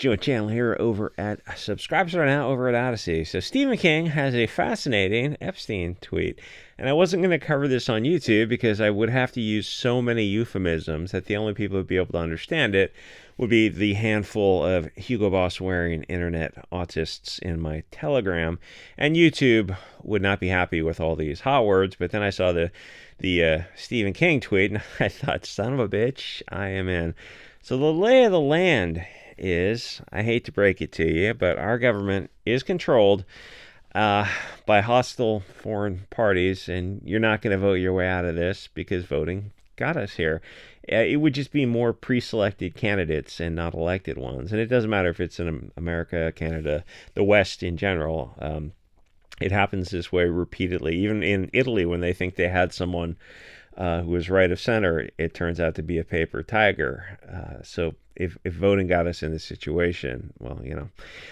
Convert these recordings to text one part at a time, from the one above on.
Joe channel here over at subscribe right now over at Odyssey. So Stephen King has a fascinating Epstein tweet, and I wasn't going to cover this on YouTube because I would have to use so many euphemisms that the only people who'd be able to understand it would be the handful of Hugo Boss wearing internet autists in my Telegram, and YouTube would not be happy with all these hot words. But then I saw the Stephen King tweet, and I thought, son of a bitch, I am in. So the lay of the land is, I hate to break it to you, but our government is controlled by hostile foreign parties, and you're not going to vote your way out of this because voting got us here. It would just be more pre-selected candidates and not elected ones. And it doesn't matter if it's in America, Canada, the West in general. It happens this way repeatedly. Even in Italy, when they think they had someone who was right of center, it turns out to be a paper tiger. So if voting got us in this situation, well, you know.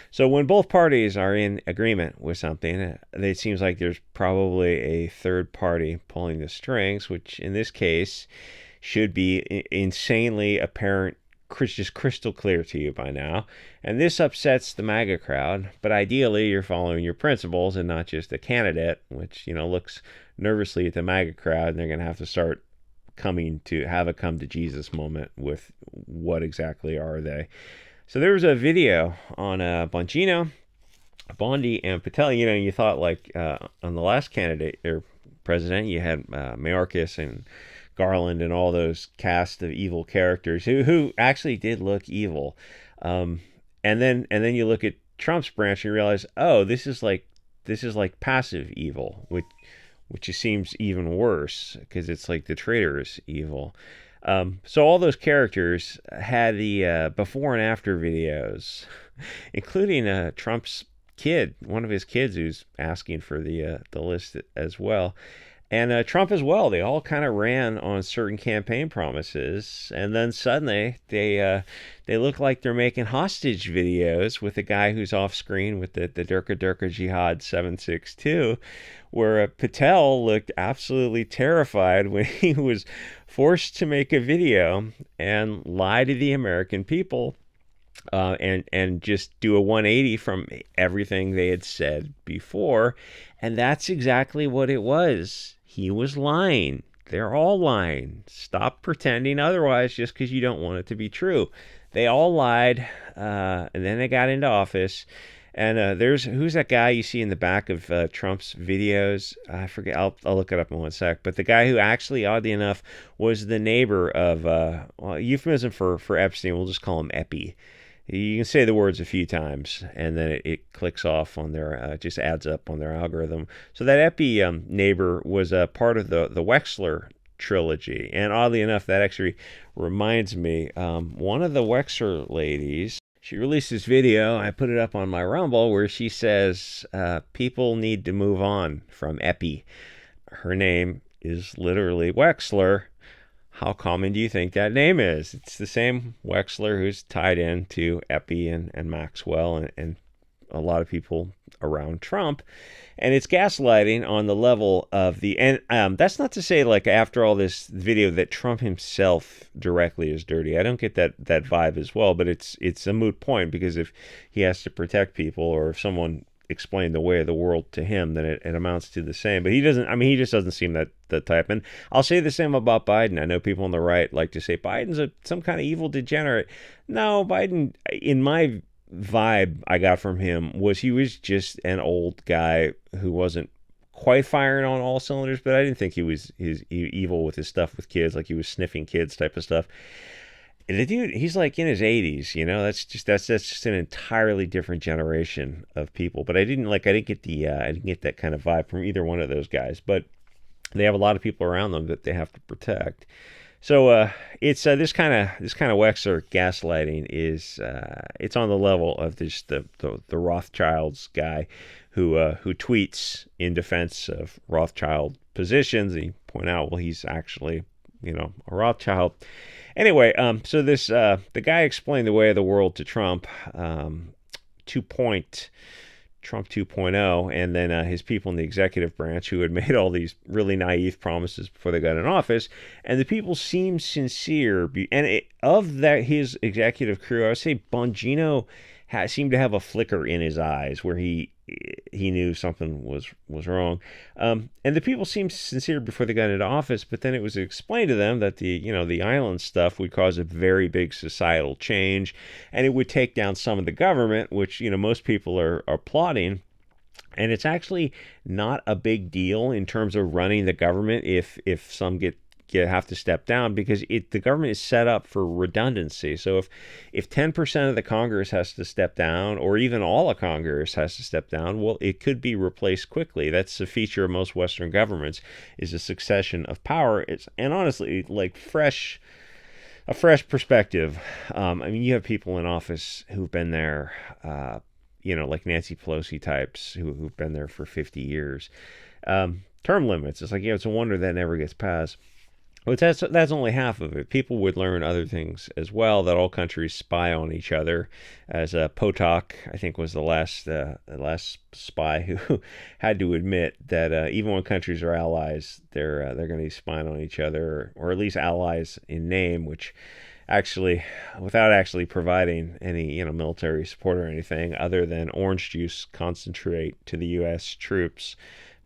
So when both parties are in agreement with something, it seems like there's probably a third party pulling the strings, which in this case should be insanely apparent, just crystal clear to you by now. And this upsets the MAGA crowd, but ideally you're following your principles and not just a candidate, which, you know, looks nervously at the MAGA crowd, and they're going to have to start coming to have a come to Jesus moment with what exactly are they. So there was a video on Bongino, Bondi, and Patel. You know, you thought like on the last candidate or president, you had Mayorkas and Garland and all those cast of evil characters who actually did look evil. And then you look at Trump's branch and you realize, oh, this is like passive evil, which seems even worse because it's like the traitorous evil. So all those characters had the before and after videos, including Trump's kid, one of his kids who's asking for the list as well. And Trump as well. They all kind of ran on certain campaign promises, and then suddenly they look like they're making hostage videos with the guy who's off screen with the Durka Durka Jihad 762, where Patel looked absolutely terrified when he was forced to make a video and lie to the American people. And just do a 180 from everything they had said before. And that's exactly what it was. He was lying. They're all lying. Stop pretending otherwise just because you don't want it to be true. They all lied, and then they got into office. And who's that guy you see in the back of Trump's videos? I forget. I'll look it up in one sec. But the guy who actually, oddly enough, was the neighbor of euphemism for Epstein. We'll just call him Epi. You can say the words a few times, and then it clicks off on their, just adds up on their algorithm. So that Epi neighbor was a part of the Wexler trilogy. And oddly enough, that actually reminds me, one of the Wexler ladies, she released this video, I put it up on my Rumble, where she says people need to move on from Epi. Her name is literally Wexler. How common do you think that name is? It's the same Wexler who's tied in to Epi and Maxwell and a lot of people around Trump. And it's gaslighting on the level of and that's not to say, like, after all this video that Trump himself directly is dirty. I don't get that vibe as well, but it's a moot point, because if he has to protect people, or if someone explain the way of the world to him, then it amounts to the same. But he doesn't, I mean, he just doesn't seem that type. And I'll say the same about Biden. I know people on the right like to say Biden's some kind of evil degenerate. No, Biden, in my vibe I got from him, he was just an old guy who wasn't quite firing on all cylinders, but I didn't think he was evil with his stuff with kids, like he was sniffing kids type of stuff. The dude, he's like in his 80s, you know. That's just an entirely different generation of people. But I didn't get that kind of vibe from either one of those guys. But they have a lot of people around them that they have to protect. So it's this kind of Wexler gaslighting is it's on the level of this the Rothschilds guy who tweets in defense of Rothschild positions. And you point out, well, he's actually, you know, a Rothschild. Anyway, so the guy explained the way of the world to Trump to point Trump 2.0, and then his people in the executive branch who had made all these really naive promises before they got in office. And the people seemed sincere. Of that, his executive crew, I would say Bongino seemed to have a flicker in his eyes where he knew something was wrong. And the people seemed sincere before they got into office, but then it was explained to them that the island stuff would cause a very big societal change, and it would take down some of the government, which most people are applauding. And it's actually not a big deal in terms of running the government if some have to step down, because the government is set up for redundancy. So if 10% of the Congress has to step down, or even all of Congress has to step down, well, it could be replaced quickly. That's a feature of most Western governments, is a succession of power. And honestly, like a fresh perspective. I mean, you have people in office who've been there, like Nancy Pelosi types who've been there for 50 years. Term limits. It's like, it's a wonder that never gets passed. But that's only half of it. People would learn other things as well, that all countries spy on each other. As Potok, I think, was the last spy who had to admit that even when countries are allies, they're going to be spying on each other, or at least allies in name, which actually, without actually providing any military support or anything other than orange juice concentrate to the U.S. troops.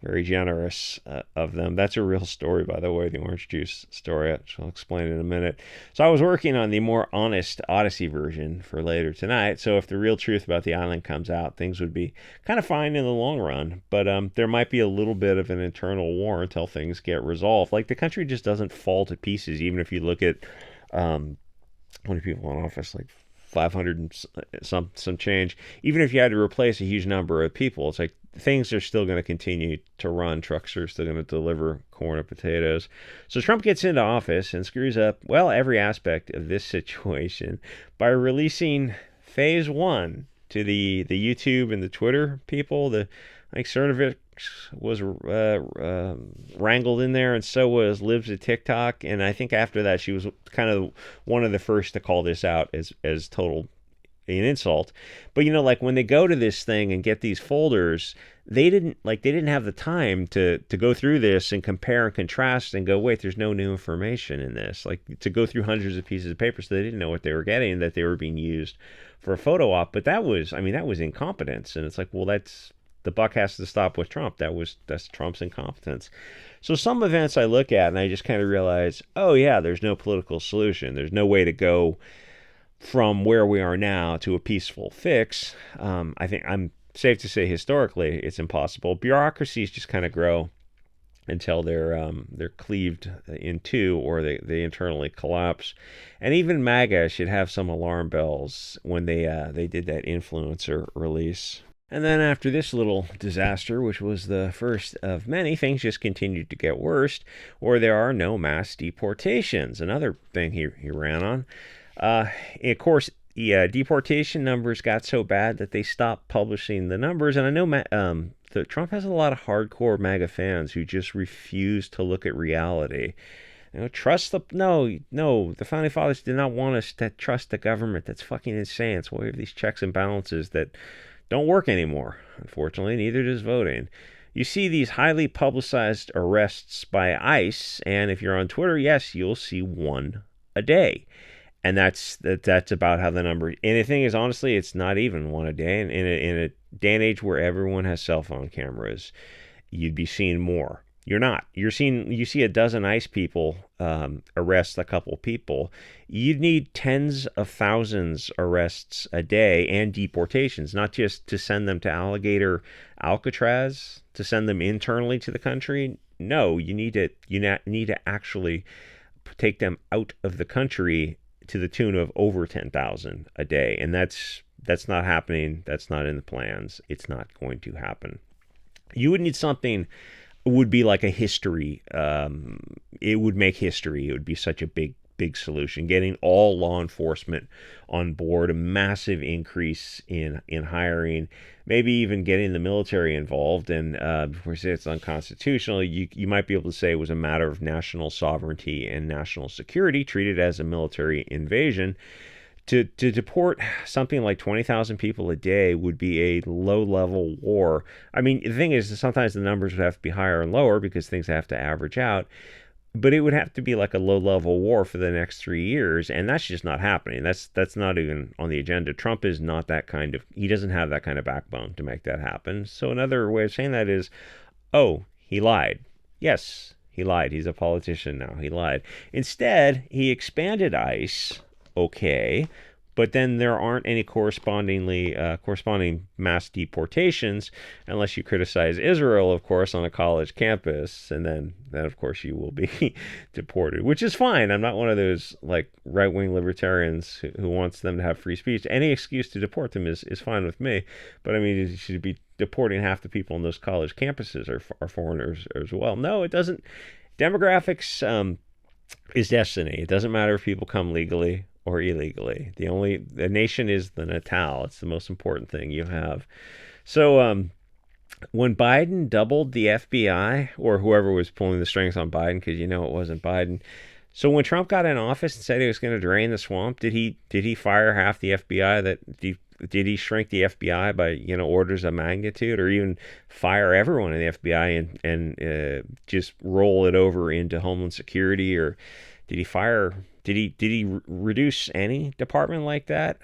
Very generous of them. That's a real story, by the way, the orange juice story, which I'll explain in a minute. So I was working on the more honest Odyssey version for later tonight. So if the real truth about the island comes out, things would be kind of fine in the long run. But there might be a little bit of an internal war until things get resolved. Like, the country just doesn't fall to pieces, even if you look at how many people in office, like 500 and some change. Even if you had to replace a huge number of people, it's like things are still going to continue to run. Trucks are still going to deliver corn and potatoes. So Trump gets into office and screws up, well, every aspect of this situation by releasing phase one to the YouTube and the Twitter people. Cernovich was wrangled in there, and so was Libs at TikTok. And I think after that, she was kind of one of the first to call this out as total an insult. But like when they go to this thing and get these folders, they didn't have the time to go through this and compare and contrast and go, wait, there's no new information in this. Like, to go through hundreds of pieces of paper, so they didn't know what they were getting, that they were being used for a photo op. But that was incompetence. And it's like, well, the buck has to stop with Trump. That's Trump's incompetence. So some events I look at and I just kind of realize, oh yeah, there's no political solution. There's no way to go from where we are now to a peaceful fix. I think I'm safe to say historically it's impossible. Bureaucracies just kind of grow until they're cleaved in two, or they internally collapse. And even MAGA should have some alarm bells when they did that influencer release. And then after this little disaster, which was the first of many, things just continued to get worse, or there are no mass deportations. Another thing he ran on. Of course, deportation numbers got so bad that they stopped publishing the numbers. And I know that Trump has a lot of hardcore MAGA fans who just refuse to look at reality. The founding fathers did not want us to trust the government. That's fucking insane. So we have these checks and balances that don't work anymore. Unfortunately, neither does voting. You see these highly publicized arrests by ICE, and if you're on Twitter, yes, you'll see one a day. And that's about how the number. And the thing is, honestly, it's not even one a day. And in a day and age where everyone has cell phone cameras, you'd be seeing more. You're not. You see a dozen ICE people arrest a couple people. You'd need tens of thousands arrests a day and deportations, not just to send them to Alcatraz, to send them internally to the country. No, you need to actually take them out of the country to the tune of over 10,000 a day. And that's not happening. That's not in the plans. It's not going to happen. You would need something, would be like a history. It would make history. It would be such a big solution. Getting all law enforcement on board, a massive increase in hiring, maybe even getting the military involved. And before we say it's unconstitutional, you might be able to say it was a matter of national sovereignty and national security, treated as a military invasion, To deport something like 20,000 people a day would be a low-level war. I mean, the thing is, sometimes the numbers would have to be higher and lower because things have to average out. But it would have to be like a low-level war for the next 3 years, and that's just not happening. That's not even on the agenda. Trump is not that kind of. He doesn't have that kind of backbone to make that happen. So another way of saying that is, oh, he lied. Yes, he lied. He's a politician now. He lied. Instead, he expanded ICE. Okay, but then there aren't any corresponding mass deportations unless you criticize Israel, of course, on a college campus, and then of course you will be deported, which is fine. I'm not one of those like right-wing libertarians who wants them to have free speech. Any excuse to deport them is fine with me, but I mean, you should be deporting half the people on those college campuses are foreigners as well. No, it doesn't. Demographics is destiny. It doesn't matter if people come legally or illegally. The nation is the natale. It's the most important thing you have. So when Biden doubled the FBI, or whoever was pulling the strings on Biden, because it wasn't Biden. So when Trump got in office and said he was going to drain the swamp, did he fire half the FBI? Did he shrink the FBI by orders of magnitude, or even fire everyone in the FBI and just roll it over into Homeland Security? Or did he fire? Did he reduce any department like that?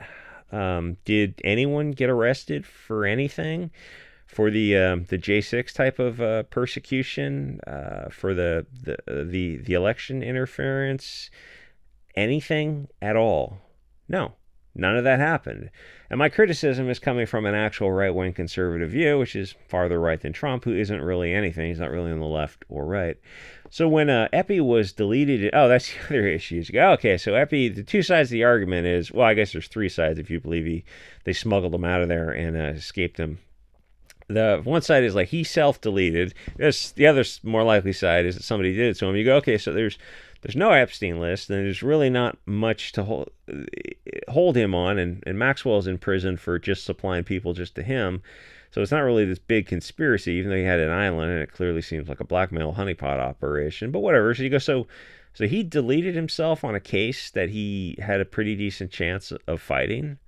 Did anyone get arrested for anything? For the J6 type of persecution, for the election interference, anything at all? No, none of that happened. And my criticism is coming from an actual right-wing conservative view, which is farther right than Trump, who isn't really anything. He's not really on the left or right. So when Epi was deleted, that's the other issue. You go, okay, so Epi, the two sides of the argument is, well, I guess there's three sides if you believe they smuggled him out of there and escaped him. The one side is like he self-deleted. The other more likely side is that somebody did it to him. You go, okay, so there's no Epstein list, and there's really not much to hold him on, and Maxwell's in prison for just supplying people just to him. So it's not really this big conspiracy, even though he had an island, and it clearly seems like a blackmail honeypot operation. But whatever. So you go, so he deleted himself on a case that he had a pretty decent chance of fighting.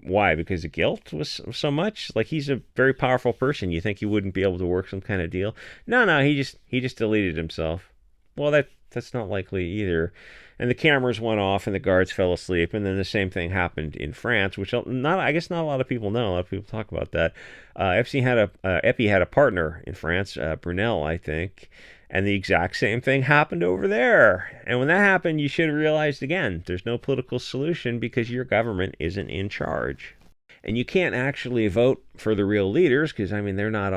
Why? Because the guilt was so much? Like, he's a very powerful person. You think he wouldn't be able to work some kind of deal? No, he just deleted himself. Well, that's not likely either. And the cameras went off and the guards fell asleep, and then the same thing happened in France, which I guess not a lot of people know. A lot of people talk about that. Epi had a partner in France, Brunel, I think, and the exact same thing happened over there. And when that happened, you should have realized again, there's no political solution because your government isn't in charge. And you can't actually vote for the real leaders because, I mean, they're not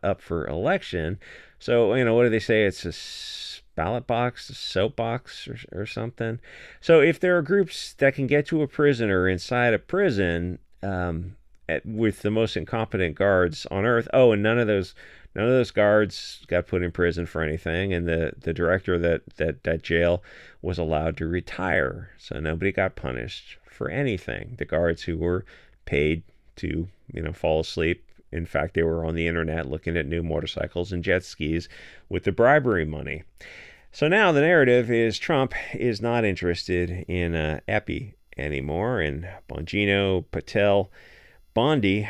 up for election. So, what do they say? It's a ballot box, a soapbox or something. So if there are groups that can get to a prisoner inside a prison with the most incompetent guards on earth, and none of those guards got put in prison for anything, and the director of that jail was allowed to retire. So nobody got punished for anything. The guards who were paid to, fall asleep. In fact, they were on the internet looking at new motorcycles and jet skis with the bribery money. So now the narrative is Trump is not interested in Epi anymore, and Bongino, Patel, Bondi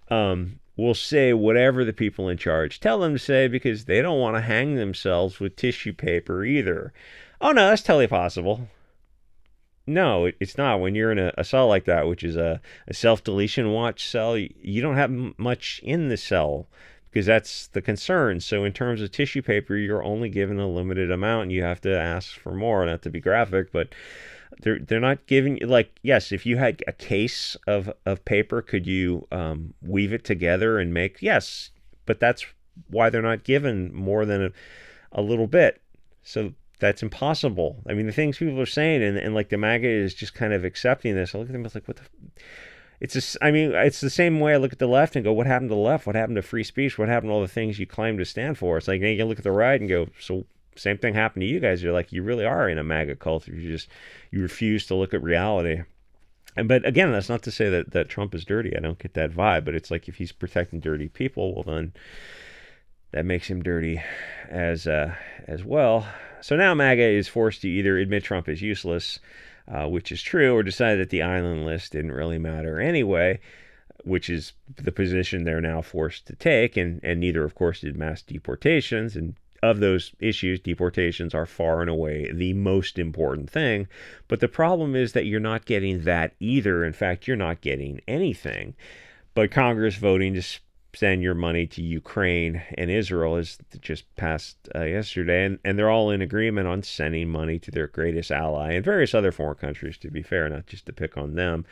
will say whatever the people in charge tell them to say because they don't want to hang themselves with tissue paper either. Oh no, that's totally possible. No, it's not. When you're in a cell like that, which is a self-deletion watch cell, you don't have much in the cell because that's the concern. So in terms of tissue paper, you're only given a limited amount, and you have to ask for more. Not to be graphic, but they're not giving, like, yes, if you had a case of paper, could you weave it together and make, yes, but that's why they're not given more than a little bit. So that's impossible. I mean, the things people are saying, and like the MAGA is just kind of accepting this. I look at them, it's like, what the? It's the same way I look at the left and go, what happened to the left? What happened to free speech? What happened to all the things you claim to stand for? It's like, you look at the right and go, so same thing happened to you guys. You're like, you really are in a MAGA culture. You refuse to look at reality. But again, that's not to say that Trump is dirty. I don't get that vibe. But it's like, if he's protecting dirty people, well then that makes him dirty as well. So now MAGA is forced to either admit Trump is useless, which is true, or decide that the island list didn't really matter anyway, which is the position they're now forced to take. And neither, of course, did mass deportations. And of those issues, deportations are far and away the most important thing. But the problem is that you're not getting that either. In fact, you're not getting anything. But Congress voting to send your money to Ukraine and Israel is just passed yesterday, and they're all in agreement on sending money to their greatest ally and various other foreign countries, to be fair, not just to pick on them.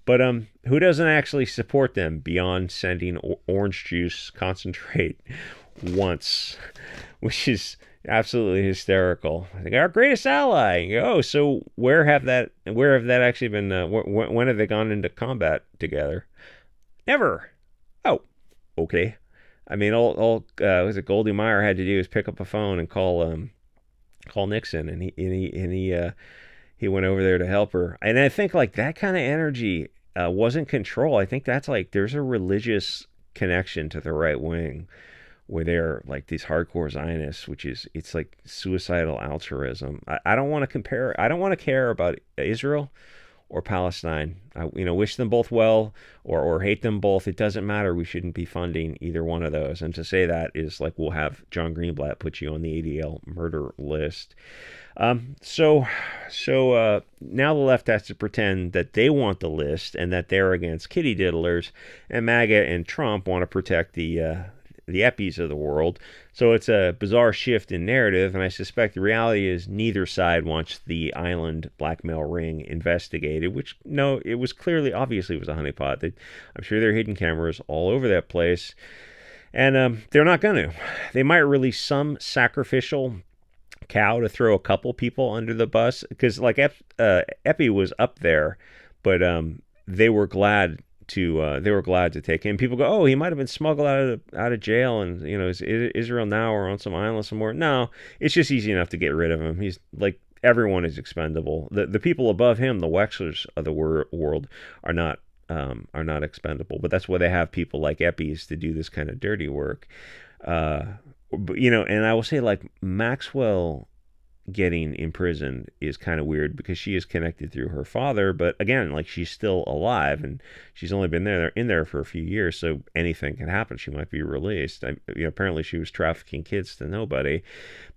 But who doesn't actually support them beyond sending orange juice concentrate once, which is absolutely hysterical. I think our greatest ally. Oh, so where have that actually been? When have they gone into combat together? Never. Oh, okay. I mean, all was it Goldie Meyer had to do is pick up a phone and call Nixon, and he went over there to help her. And I think like that kind of energy wasn't control. I think that's like there's a religious connection to the right wing where they're like these hardcore Zionists, which is it's like suicidal altruism. I don't want to compare. I don't want to care about Israel or Palestine. I wish them both well or hate them both. It doesn't matter. We shouldn't be funding either one of those. And to say that is like we'll have John Greenblatt put you on the ADL murder list. So now the left has to pretend that they want the list and that they're against kitty diddlers, and MAGA and Trump want to protect the Eppies of the world. So it's a bizarre shift in narrative, and I suspect the reality is neither side wants the island blackmail ring investigated, which, no, it was clearly, obviously it was a honeypot. I'm sure there are hidden cameras all over that place, and they're not going to. They might release some sacrificial cow to throw a couple people under the bus, because like Epi was up there, but they were glad to take him. People go, oh, he might have been smuggled out of jail, and is Israel now or on some island somewhere? No, it's just easy enough to get rid of him. He's like, everyone is expendable. The people above him, the Wexlers of the world, are not expendable. But that's why they have people like Eppies to do this kind of dirty work. And I will say, like, Maxwell getting imprisoned is kind of weird because she is connected through her father, but again, like, she's still alive and she's only been in there for a few years, so anything can happen. She might be released. Apparently she was trafficking kids to nobody.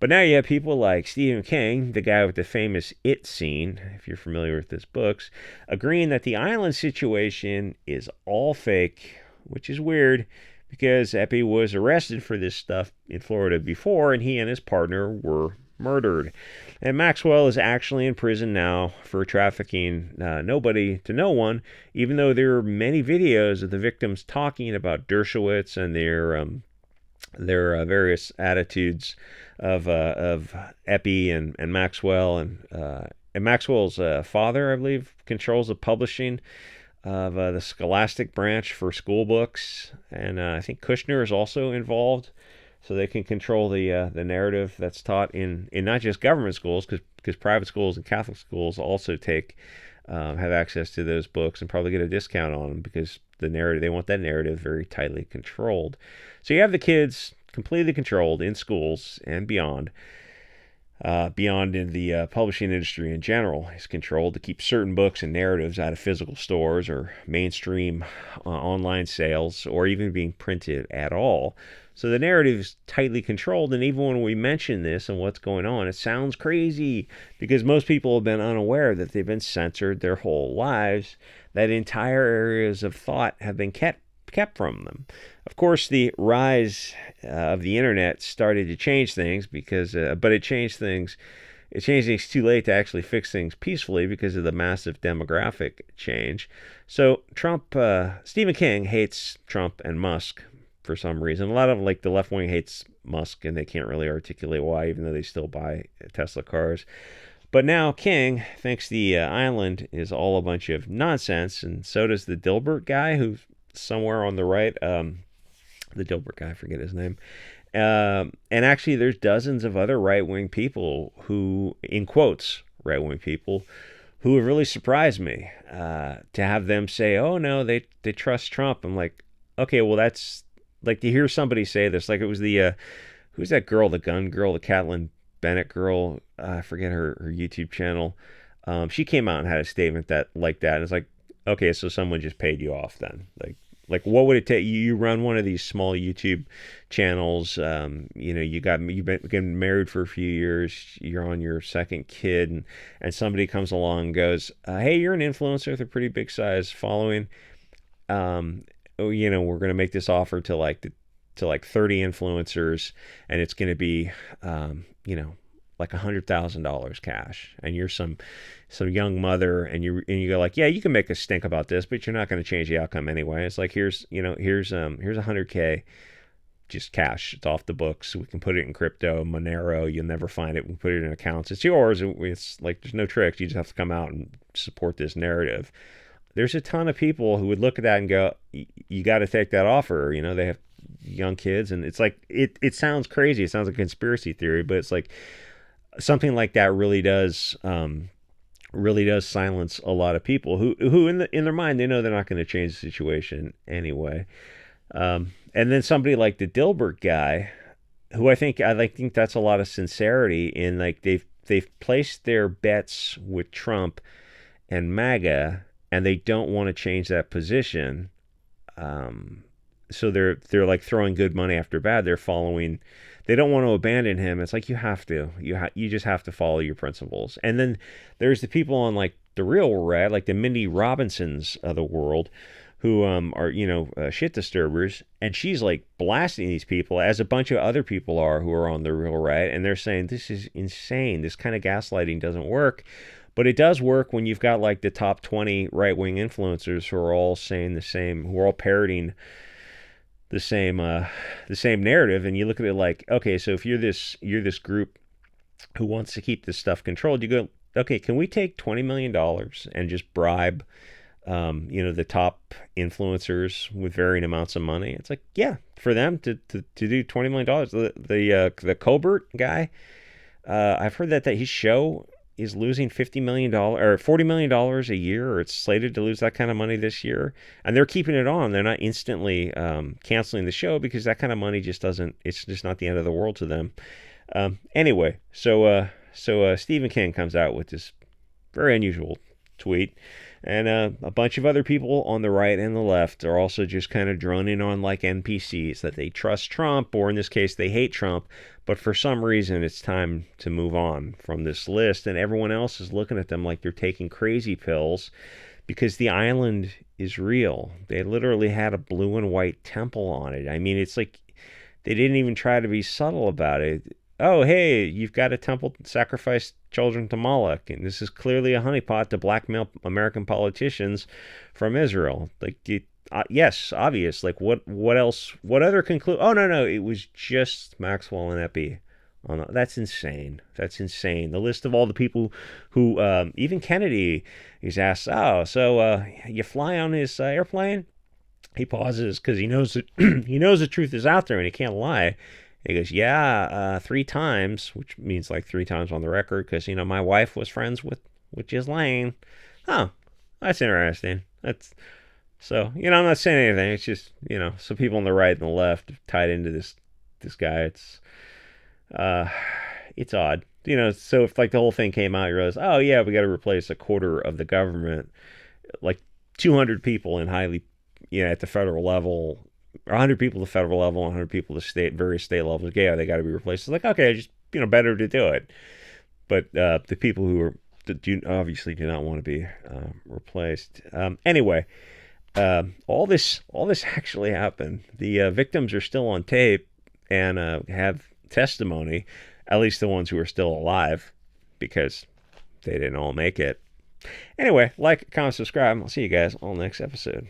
But now you have people like Stephen King, the guy with the famous It scene, if you're familiar with his books, agreeing that the island situation is all fake, which is weird because Epi was arrested for this stuff in Florida before, and he and his partner were murdered. And Maxwell is actually in prison now for trafficking nobody to no one, even though there are many videos of the victims talking about Dershowitz and their various attitudes of Epi and Maxwell. And Maxwell's father, I believe, controls the publishing of the Scholastic branch for school books. And I think Kushner is also involved, so they can control the narrative that's taught in not just government schools, because private schools and Catholic schools also have access to those books and probably get a discount on them because they want that narrative very tightly controlled. So you have the kids completely controlled in schools and beyond. Beyond in the publishing industry in general is controlled to keep certain books and narratives out of physical stores or mainstream online sales or even being printed at all. So the narrative is tightly controlled, and even when we mention this and what's going on, it sounds crazy because most people have been unaware that they've been censored their whole lives, that entire areas of thought have been kept from them. Of course, the rise of the internet started to change things but it changed things too late to actually fix things peacefully because of the massive demographic change. So Stephen King hates Trump and Musk for some reason. A lot of like the left wing hates Musk, and they can't really articulate why, even though they still buy Tesla cars. But now King thinks the island is all a bunch of nonsense, and so does the Dilbert guy, who's somewhere on the right. The Dilbert guy, I forget his name. And actually, there's dozens of other right-wing people who, in quotes, right-wing people, who have really surprised me. To have them say, oh, no, they trust Trump. I'm like, okay, well, that's like to hear somebody say this, like it was the who's that girl, the gun girl, the Catelyn Bennett girl, I forget her YouTube channel. She came out and had a statement that like that. And it's like, okay, so someone just paid you off then. Like what would it take? You run one of these small YouTube channels. You've been married for a few years. You're on your second kid, and somebody comes along and goes, "Hey, you're an influencer with a pretty big size following. We're gonna make this offer to like 30 influencers, and it's gonna be, like $100,000 cash, and you're some young mother, and you go like, yeah, you can make a stink about this, but you're not going to change the outcome anyway. It's like here's 100K just cash. It's off the books. We can put it in crypto, Monero. You'll never find it. We put it in accounts. It's yours. It's like there's no tricks. You just have to come out and support this narrative. There's a ton of people who would look at that and go, you got to take that offer. They have young kids, and it's like it sounds crazy. It sounds like a conspiracy theory, but it's like something like that really does silence a lot of people who in their mind they know they're not going to change the situation anyway. And then somebody like the Dilbert guy, who I think that's a lot of sincerity in, like they've placed their bets with Trump and MAGA, and they don't want to change that position. So they're like throwing good money after bad. They're following. They don't want to abandon him. It's like you have to. You just have to follow your principles. And then there's the people on like the real red, like the Mindy Robinsons of the world, who are shit disturbers, and she's like blasting these people as a bunch of other people are who are on the real right, and they're saying this is insane. This kind of gaslighting doesn't work. But it does work when you've got like the top 20 right-wing influencers who are all saying the same, who are all parroting the same narrative, and you look at it like, okay, so if you're this group who wants to keep this stuff controlled, you go, okay, can we take $20 million and just bribe the top influencers with varying amounts of money? It's like, yeah, for them to do $20 million. The Colbert guy, I've heard that his show is losing $50 million or $40 million a year, or it's slated to lose that kind of money this year, and they're keeping it on. They're not instantly canceling the show because that kind of money just doesn't. It's just not the end of the world to them. Anyway, so Stephen King comes out with this very unusual tweet, and a bunch of other people on the right and the left are also just kind of droning on like NPCs that they trust Trump, or in this case they hate Trump, but for some reason it's time to move on from this list, and everyone else is looking at them like they're taking crazy pills because the island is real. They literally had a blue and white temple on it. I mean, it's like they didn't even try to be subtle about it. Oh, hey, you've got a temple to sacrifice children to Moloch, and this is clearly a honeypot to blackmail American politicians from Israel. Like, yes, obvious. Like, what else? What other conclusion? Oh, no, it was just Maxwell and Epi. Oh, no, that's insane. That's insane. The list of all the people who, even Kennedy, is asked, oh, so you fly on his airplane? He pauses because he knows that he knows the truth is out there and he can't lie. He goes, yeah, 3 times, which means like 3 times on the record, because, my wife was friends with Ghislaine. Oh, that's interesting. So, I'm not saying anything. It's just, some people on the right and the left tied into this guy. It's odd. So if like the whole thing came out, you realize, oh yeah, we got to replace a quarter of the government, like 200 people in highly, at the federal level, 100 people at the federal level, 100 people at the various state levels. Yeah, they got to be replaced. It's like, okay, just better to do it. But the people who obviously do not want to be replaced. Anyway, all this actually happened. The victims are still on tape and have testimony, at least the ones who are still alive, because they didn't all make it. Anyway, like, comment, subscribe. I'll see you guys on the next episode.